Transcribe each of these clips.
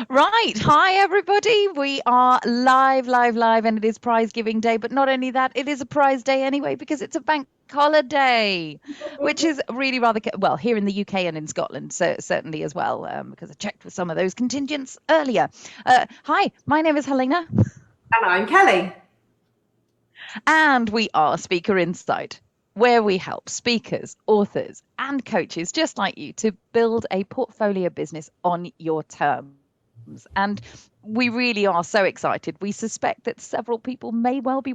Right. Hi, everybody. We are live, and it is prize giving day. But not only that, it is a prize day anyway because it's a bank holiday, which is really rather well here in the UK and in Scotland, so certainly as well, because I checked with some of those contingents earlier. Hi, my name is Helena, And I'm Kelly. and we are Speaker Insight, where we help speakers, authors, and coaches just like you to build a portfolio business on your terms. And we really are so excited. We suspect that several people may well be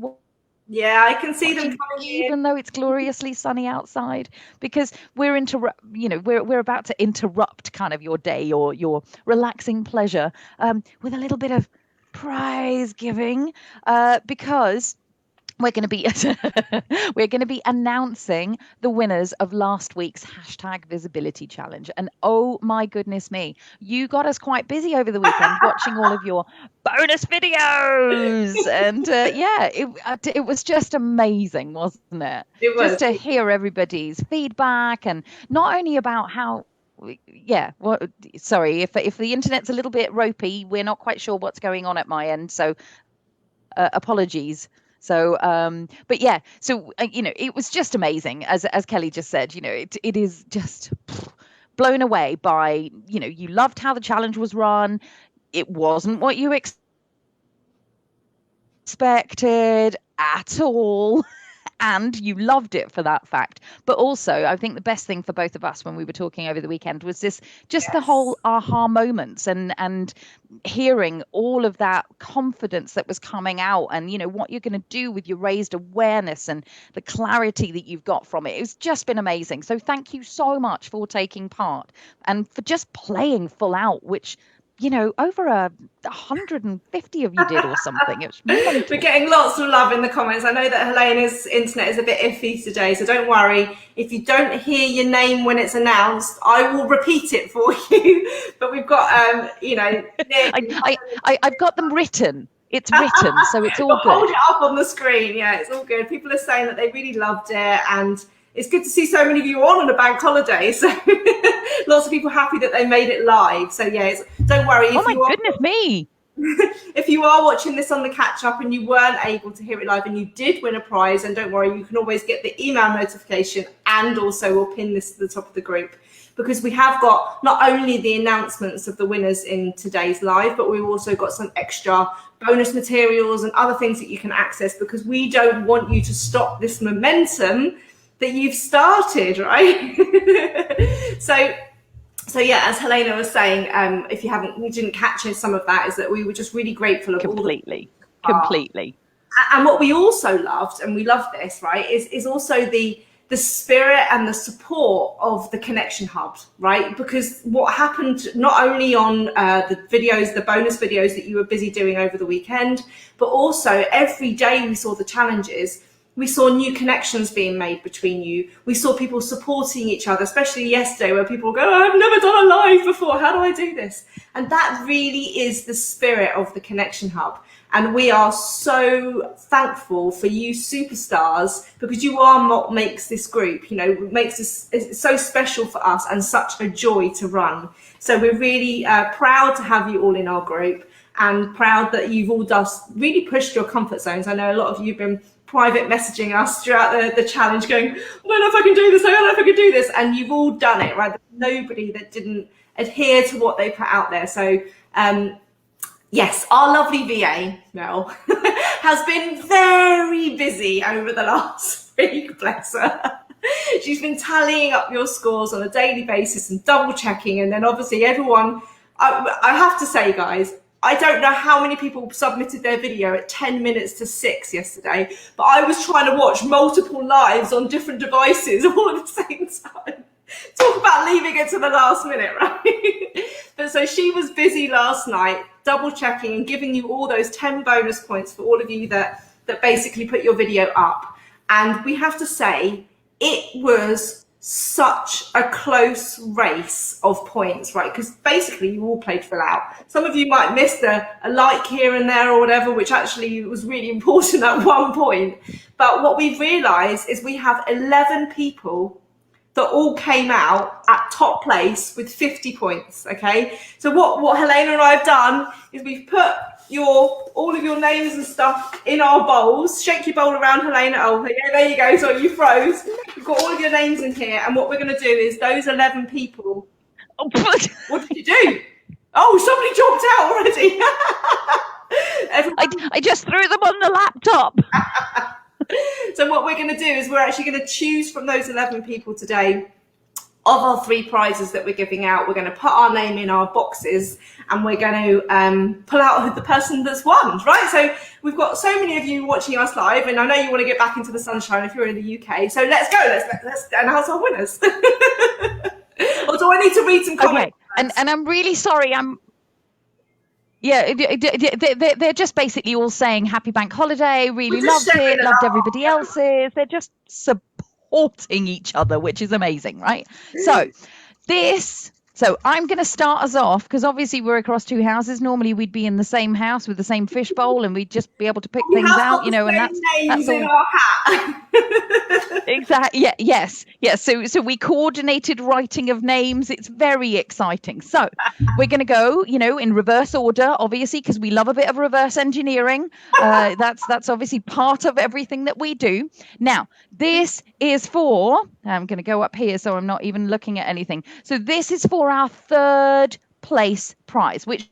Yeah, I can see them watching, coming in. even though it's gloriously sunny outside, because we're about to interrupt kind of your day, your relaxing pleasure, with a little bit of prize giving, because we're going to be we're going to be announcing the winners of last week's hashtag visibility challenge. And oh my goodness me, you got us quite busy over the weekend watching all of your bonus videos. And it was just amazing, wasn't it? It Just was. to hear everybody's feedback, and not only about how yeah, well, sorry if the internet's a little bit ropey, we're not quite sure what's going on at my end, so apologies. So, but yeah, so it was just amazing, as Kelly just said. It is just blown away by you loved how the challenge was run. It wasn't what you expected at all. And you loved it for that fact. But also, I think the best thing for both of us when we were talking over the weekend was this, just the Yes. whole aha moments, and hearing all of that confidence that was coming out, and what you're going to do with your raised awareness and the clarity that you've got from it. It's just been amazing. So thank you so much for taking part and for just playing full out, which over 150 of you did or something. It was We're mental. getting lots of love in the comments. I know that Helena's internet is a bit iffy today, so don't worry. If you don't hear your name when it's announced, I will repeat it for you. But we've got, Nick. I've got them written. It's written, so it's all You'll hold good. it up on the screen. Yeah, it's all good. People are saying that they really loved it, and it's good to see so many of you on a bank holiday. So lots of people happy that they made it live. So yeah, don't worry Oh if my you are goodness me. if you are watching this on the catch up and you weren't able to hear it live and you did win a prize, and don't worry, you can always get the email notification, and also we'll pin this to the top of the group, because we have got not only the announcements of the winners in today's live, but we've also got some extra bonus materials and other things that you can access, because we don't want you to stop this momentum that you've started, right? so so yeah, as Helena was saying, if you didn't catch some of that, is that we were just really grateful of all the Completely. part. Completely. And what we also loved, and we love this, right, is also the spirit and the support of the connection hub, right? Because what happened not only on the bonus videos that you were busy doing over the weekend, but also every day we saw the challenges. We saw new connections being made between you. We saw people supporting each other, especially yesterday where people go, I've never done a live before. How do I do this? And that really is the spirit of the Connection Hub. And we are so thankful for you superstars, because you are what makes this group, makes this it's so special for us and such a joy to run. So we're really proud to have you all in our group, and proud that you've all just really pushed your comfort zones. I know a lot of you have been private messaging us throughout the challenge going, I don't know if I can do this, I don't know if I can do this. And you've all done it, right? There's nobody that didn't adhere to what they put out there. So yes, our lovely VA, Mel, has been very busy over the last week, bless her. She's been tallying up your scores on a daily basis and double checking. And then obviously everyone, I have to say, guys, I don't know how many people submitted their video at 10 minutes to 6 yesterday, but I was trying to watch multiple lives on different devices all at the same time. Talk about leaving it to the last minute, right? But so she was busy last night, double checking and giving you all those 10 bonus points for all of you that basically put your video up. And we have to say, it was such a close race of points, right? Because basically you all played full out. Some of you might miss a like here and there or whatever, which actually was really important at one point. But what we've realized is we have 11 people that all came out at top place with 50 points. Okay, so what Helena and I have done is we've put all of your names and stuff in our bowls. Shake your bowl around, Helena. Oh, yeah, there you go. So you froze. We've got all of your names in here, and what we're going to do is those 11 people. Oh, what did you do? Oh, somebody dropped out already. I just threw them on the laptop. So what we're going to do is we're actually going to choose from those 11 people today of our 3 prizes that we're giving out. We're going to put our name in our boxes, and we're going to pull out the person that's won, right? So we've got so many of you watching us live, and I know you want to get back into the sunshine if you're in the UK. So let's go. Let's announce our winners. Or do I need to read some comments? Okay. And I'm really sorry. Yeah, they're just basically all saying happy bank holiday, really loved it, loved everybody else's. They're just supporting each other, which is amazing, right? So I'm going to start us off, because obviously we're across 2 houses. Normally we'd be in the same house with the same fish bowl, and we'd just be able to pick things out, you know, and that's all. In our hat. Exactly. Yeah. Yes. Yes. So we coordinated writing of names. It's very exciting. So we're going to go, you know, in reverse order, obviously, because we love a bit of reverse engineering. That's obviously part of everything that we do. Now, this is for. I'm going to go up here, so I'm not even looking at anything. So this is for our 3rd place prize, which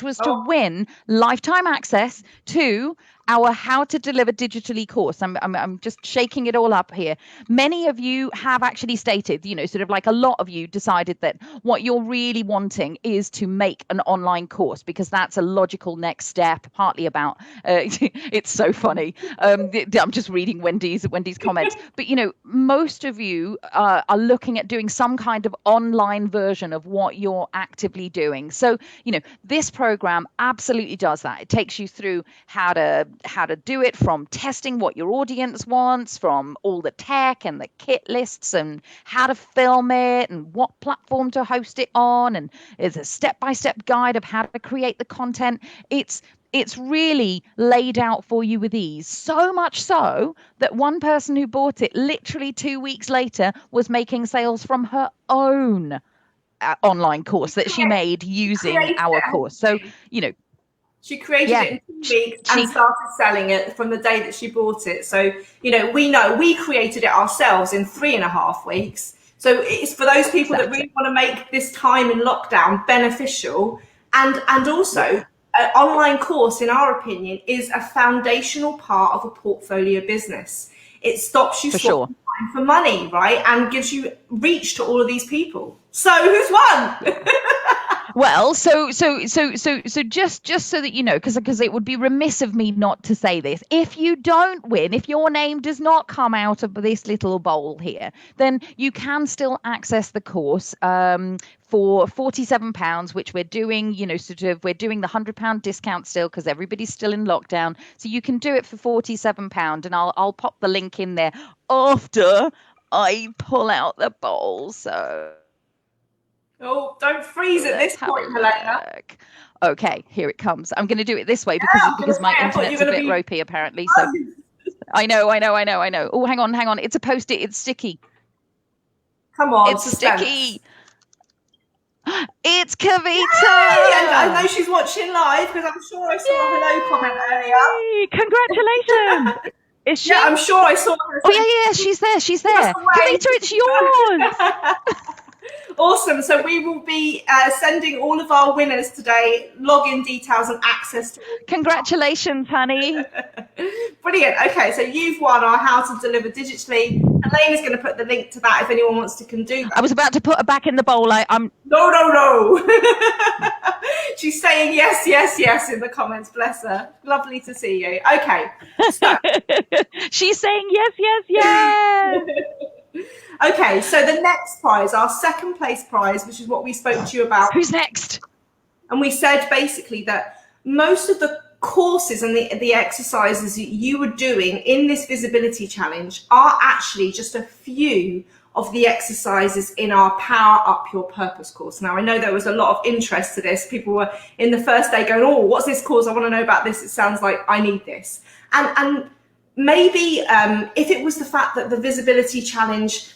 was to win lifetime access to our How to Deliver Digitally course. I'm just shaking it all up here. Many of you have actually stated, you know, sort of like a lot of you decided that what you're really wanting is to make an online course, because that's a logical next step, partly about, it's so funny. I'm just reading Wendy's comments. But, you know, most of you are looking at doing some kind of online version of what you're actively doing. So, you know, this program absolutely does that. It takes you through how to do it, from testing what your audience wants, from all the tech and the kit lists, and how to film it and what platform to host it on, and there's a step-by-step guide of how to create the content. It's really laid out for you with ease, so much so that one person who bought it literally 2 weeks later was making sales from her own online course that she made using our course. So, you know, she created it in 2 weeks and started selling it from the day that she bought it. So, you know we created it ourselves in 3.5 weeks. So it's for those people that really want to make this time in lockdown beneficial. And also, an online course, in our opinion, is a foundational part of a portfolio business. It stops you swapping time for money, right? And gives you reach to all of these people. So who's won? Well, so just so that you know, because it would be remiss of me not to say this. If you don't win, if your name does not come out of this little bowl here, then you can still access the course for £47, which we're doing, you know, we're doing the £100 discount still, because everybody's still in lockdown. So you can do it for £47, and I'll pop the link in there after I pull out the bowl. So. Oh, don't freeze at this point, Helena. Okay, here it comes. I'm going to do it this way because my internet's a bit ropey, apparently. So I know. Oh, hang on. It's a Post-it. It's sticky. Come on, it's sticky. It's Kavits. I know she's watching live, because I'm sure I saw a hello comment earlier. Congratulations. Is she? Yeah, I'm sure I saw her. Oh, yeah, she's there. Kavits, it's yours. Awesome. So we will be sending all of our winners today login details and access to. Congratulations, honey. Brilliant. Okay, so you've won our How to Deliver Digitally. Elena's going to put the link to that if anyone wants to do that. I was about to put her back in the bowl. No. She's saying yes in the comments. Bless her. Lovely to see you. Okay. So. She's saying yes. Okay, so the next prize, our 2nd place prize, which is what we spoke to you about. Who's next? And we said basically that most of the courses and the exercises that you were doing in this visibility challenge are actually just a few of the exercises in our Power Up Your Purpose course. Now, I know there was a lot of interest to this. People were in the first day going, oh, what's this course? I want to know about this. It sounds like I need this. And maybe if it was the fact that the visibility challenge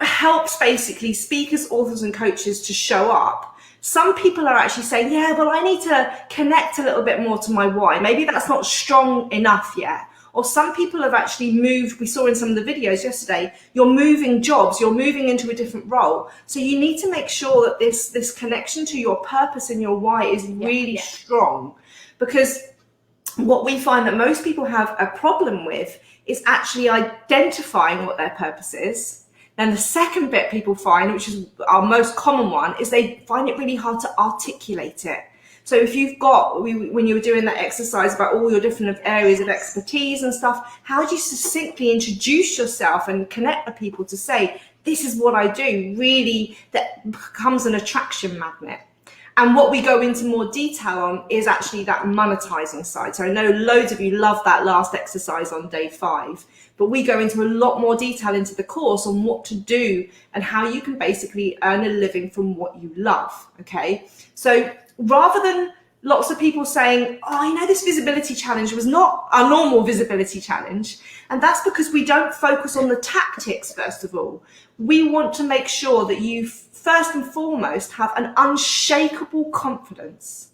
helps basically speakers, authors, and coaches to show up, some people are actually saying, yeah, well, I need to connect a little bit more to my why. Maybe that's not strong enough yet. Or some people have actually moved, we saw in some of the videos yesterday, you're moving jobs, you're moving into a different role. So you need to make sure that this connection to your purpose and your why is really strong. Because what we find that most people have a problem with is actually identifying what their purpose is. Then the second bit people find, which is our most common one, is they find it really hard to articulate it. So if you've got, when you were doing that exercise about all your different areas of expertise and stuff, how do you succinctly introduce yourself and connect with people to say, this is what I do, really, that becomes an attraction magnet. And what we go into more detail on is actually that monetizing side. So I know loads of you love that last exercise on day 5, but we go into a lot more detail into the course on what to do and how you can basically earn a living from what you love, okay? So rather than lots of people saying, oh, you know, this visibility challenge was not a normal visibility challenge. And that's because we don't focus on the tactics, first of all. We want to make sure that you first and foremost have an unshakable confidence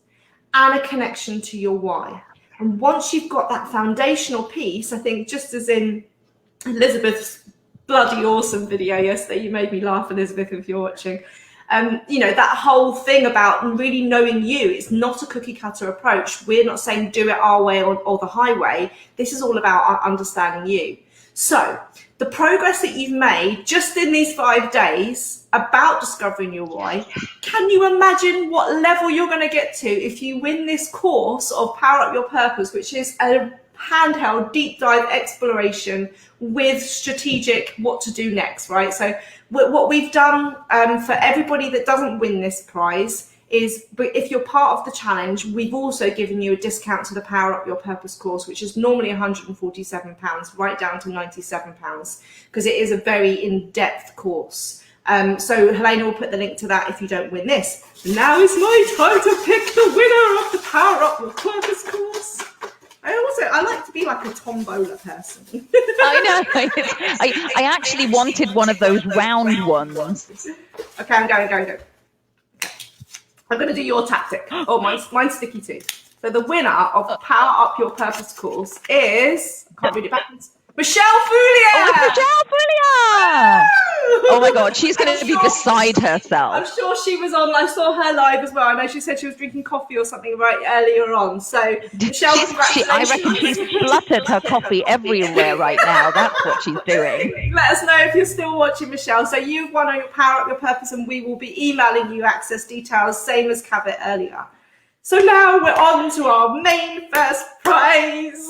and a connection to your why. And once you've got that foundational piece, I think just as in Elizabeth's bloody awesome video yesterday, you made me laugh, Elizabeth, if you're watching, you know, that whole thing about really knowing you, it's not a cookie cutter approach. We're not saying do it our way or the highway. This is all about understanding you. So the progress that you've made just in these 5 days about discovering your why, can you imagine what level you're going to get to if you win this course of Power Up Your Purpose, which is a handheld deep dive exploration with strategic what to do next, right? So what we've done for everybody that doesn't win this prize is, if you're part of the challenge, we've also given you a discount to the Power Up Your Purpose course, which is normally £147, right down to £97, because it is a very in-depth course. So Helena will put the link to that if you don't win this. Now is my time to pick the winner of the Power Up Your Purpose course. I like to be like a tombola person. I know. I actually wanted one of those round ones. Okay, I'm going. Okay. I'm going to do your tactic. Oh, mine's sticky too. So the winner of Power Up Your Purpose course is, I can't read it backwards, Michelle Foulia! Oh, Michelle Foulia! Oh my God, she's going to be beside herself. I'm sure she was on, I saw her live as well. I know she said she was drinking coffee or something right earlier on. So, Michelle, congratulations. I reckon she's spluttered her coffee everywhere right now. That's what she's doing. Let us know if you're still watching, Michelle. So you've won on your Power Up Your Purpose, and we will be emailing you access details, same as Kavit earlier. So now we're on to our main first prize.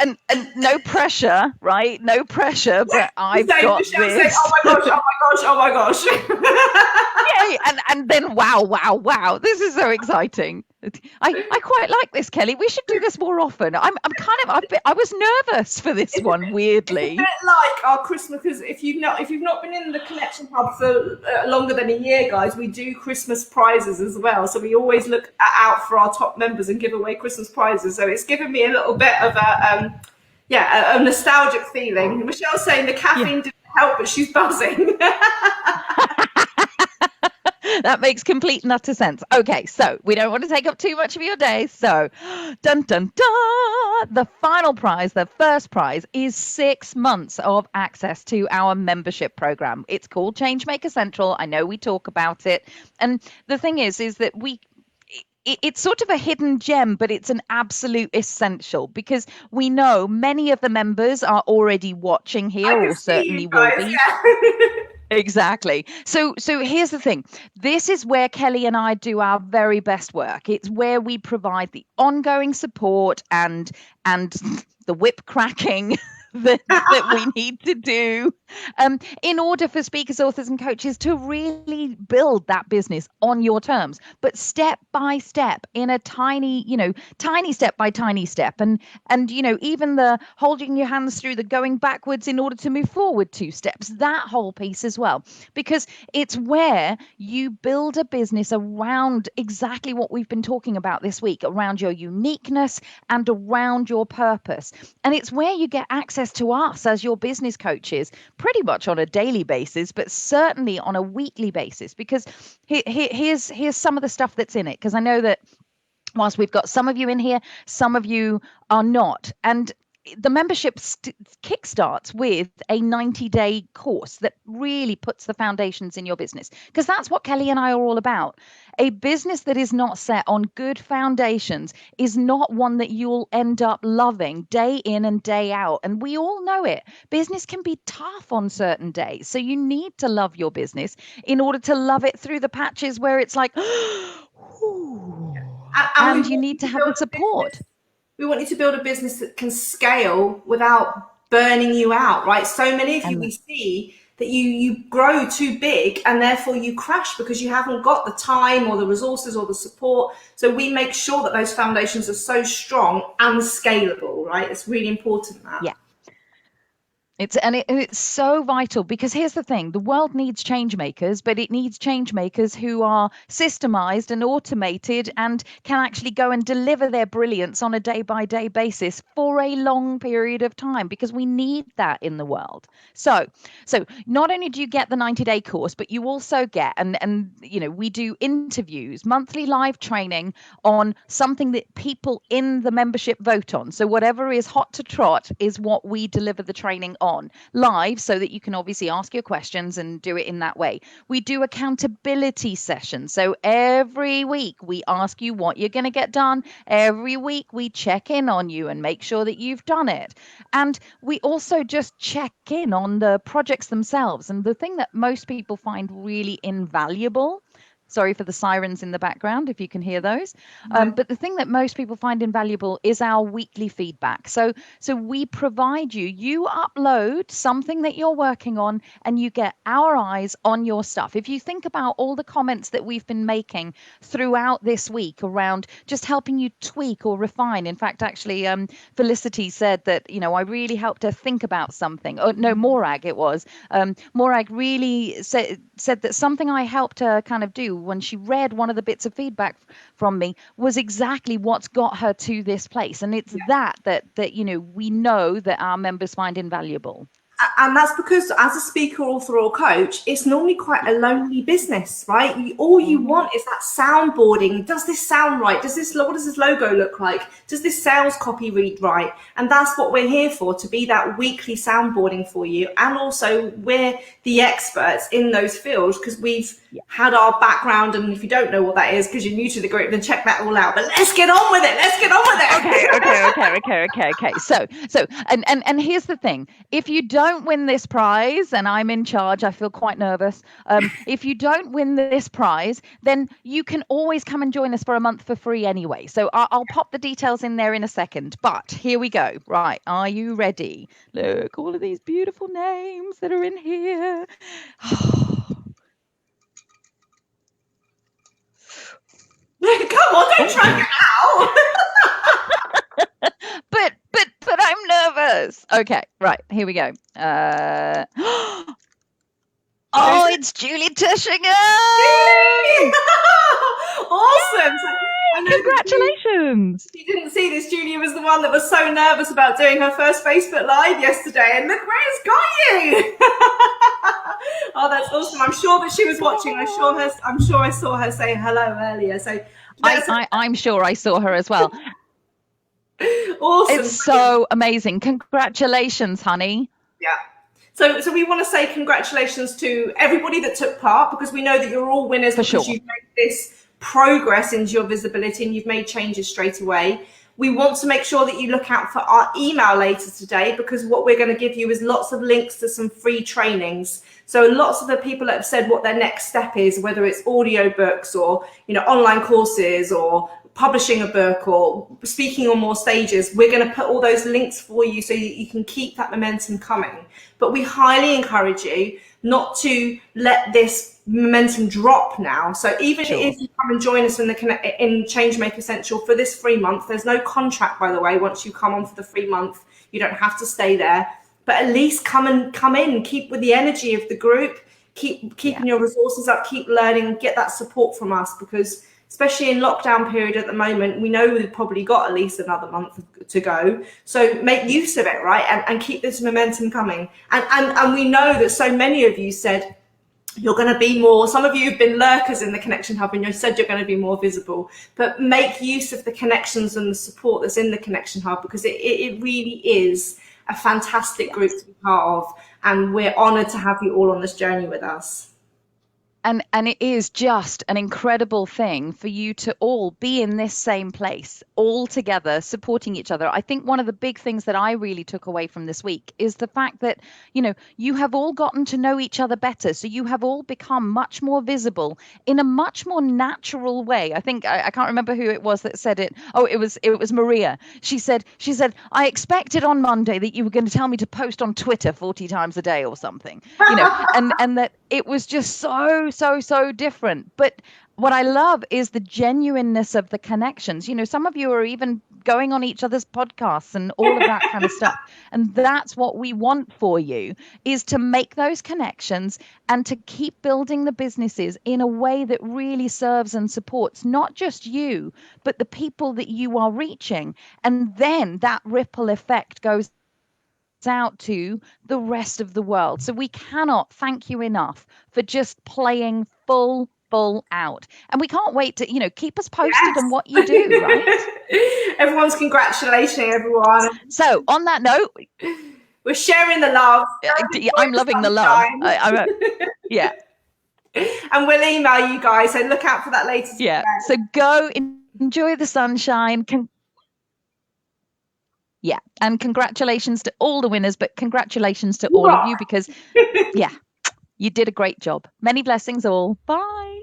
and no pressure, right? No pressure, but I've got this. Say, oh my gosh, oh my gosh, oh my gosh. Yay, and then wow. This is so exciting. I quite like this, Kelly. We should do this more often. I was nervous for this one, weirdly. It's a bit like our Christmas, because if you've not been in the Connection Hub for longer than a year, guys, we do Christmas prizes as well. So we always look out for our top members and give away Christmas prizes. So it's given me a little bit of a nostalgic feeling. Michelle's saying the caffeine didn't help, but she's buzzing. That makes complete and utter sense. Okay, so we don't want to take up too much of your day. So, dun, dun, dun, the final prize, the first prize, is 6 months of access to our membership program. It's called Changemaker Central. I know we talk about it. And the thing is that it's sort of a hidden gem, but it's an absolute essential, because we know many of the members are already watching here, or certainly will be. Yeah. Exactly. So here's the thing. This is where Kelly and I do our very best work. It's where we provide the ongoing support and the whip cracking that we need to do in order for speakers, authors and coaches to really build that business on your terms, but step by step, in a tiny step by tiny step. And even the holding your hands through the going backwards in order to move forward 2 steps, that whole piece as well, because it's where you build a business around exactly what we've been talking about this week, around your uniqueness and around your purpose. And it's where you get access access to us as your business coaches pretty much on a daily basis, but certainly on a weekly basis, because here's some of the stuff that's in it, because I know that whilst we've got some of you in here, some of you are not. And the membership kickstarts with a 90-day course that really puts the foundations in your business, because that's what Kelly and I are all about. A business that is not set on good foundations is not one that you'll end up loving day in and day out. And we all know it. Business can be tough on certain days. So you need to love your business in order to love it through the patches where it's like, and you need to have the support. We want you to build a business that can scale without burning you out, right? So many of you, we see that you grow too big and therefore you crash because you haven't got the time or the resources or the support. So we make sure that those foundations are so strong and scalable, right? It's really important that. Yeah. It's so vital, because here's the thing: the world needs change makers, but it needs change makers who are systemized and automated and can actually go and deliver their brilliance on a day-by-day basis for a long period of time, because we need that in the world. So not only do you get the 90-day course, but you also get, and we do interviews, monthly live training on something that people in the membership vote on. So whatever is hot to trot is what we deliver the training on live, so that you can obviously ask your questions and do it in that way. We do accountability sessions. So every week we ask you what you're going to get done. Every week we check in on you and make sure that you've done it. And we also just check in on the projects themselves. And the thing that most people find really invaluable, sorry for the sirens in the background, if you can hear those. But the thing that most people find invaluable is our weekly feedback. So we provide you upload something that you're working on, and you get our eyes on your stuff. If you think about all the comments that we've been making throughout this week around just helping you tweak or refine. In fact, actually, Felicity said that, I really helped her think about something. Oh, no, Morag it was. Morag really said that something I helped her kind of do when she read one of the bits of feedback from me was exactly what's got her to this place. And it's that we know that our members find invaluable. And that's because as a speaker, author, or coach, it's normally quite a lonely business, right? All you want is that soundboarding. Does this sound right? What does this logo look like? Does this sales copy read right? And that's what we're here for, to be that weekly soundboarding for you. And also we're the experts in those fields, because we've had our background. And if you don't know what that is, because you're new to the group, then check that all out. But let's get on with it. Okay. So, and here's the thing: if you don't win this prize, and I'm in charge, I feel quite nervous. If you don't win this prize, then you can always come and join us for a month for free anyway. So I'll pop the details in there in a second. But here we go. Right, are you ready? Look, all of these beautiful names that are in here. Come on, don't try it out. But I'm nervous. Okay, right, here we go. Oh, it's Julie Tushingham! Awesome! Congratulations! You didn't see this. Julia was the one that was so nervous about doing her first Facebook Live yesterday, and look where it's got you! Oh, that's awesome! I'm sure that she was watching. I'm sure I saw her say hello earlier. So I'm sure I saw her as well. Awesome! It's so amazing. Congratulations, honey. Yeah. So we want to say congratulations to everybody that took part, because we know that you're all winners because you've made this progress into your visibility and you've made changes straight away. We want to make sure that you look out for our email later today, because what we're going to give you is lots of links to some free trainings. So lots of the people that have said what their next step is, whether it's audio books or, online courses or publishing a book or speaking on more stages, we're going to put all those links for you so you can keep that momentum coming. But we highly encourage you not to let this momentum drop now. So even if you come and join us in Changemaker Essential for this free month, there's no contract, by the way. Once you come on for the free month, you don't have to stay there, but at least come in, keep with the energy of the group, keeping your resources up, keep learning, get that support from us, because especially in lockdown period at the moment. We know we've probably got at least another month to go. So make use of it, right? And keep this momentum coming. And we know that so many of you said, you're going to be more, some of you have been lurkers in the Connection Hub and you said you're going to be more visible, but make use of the connections and the support that's in the Connection Hub, because it really is a fantastic group to be part of, and we're honoured to have you all on this journey with us. And it is just an incredible thing for you to all be in this same place, all together, supporting each other. I think one of the big things that I really took away from this week is the fact that, you have all gotten to know each other better. So you have all become much more visible in a much more natural way. I think I can't remember who it was that said it. Oh, it was Maria. She said, I expected on Monday that you were going to tell me to post on Twitter 40 times a day or something, and that it was just so different. But what I love is the genuineness of the connections. Some of you are even going on each other's podcasts and all of that kind of stuff. And that's what we want for you, is to make those connections and to keep building the businesses in a way that really serves and supports not just you, but the people that you are reaching. And then that ripple effect goes out to the rest of the world. So we cannot thank you enough for just playing full out. And we can't wait to, keep us posted on what you do, right? Everyone's congratulating everyone. So on that note, we're sharing the love. I'm loving the love. Yeah. And we'll email you guys, so look out for that later. Yeah. So go enjoy the sunshine. Yeah. And congratulations to all the winners, but congratulations to all of you, because, yeah, you did a great job. Many blessings all. Bye.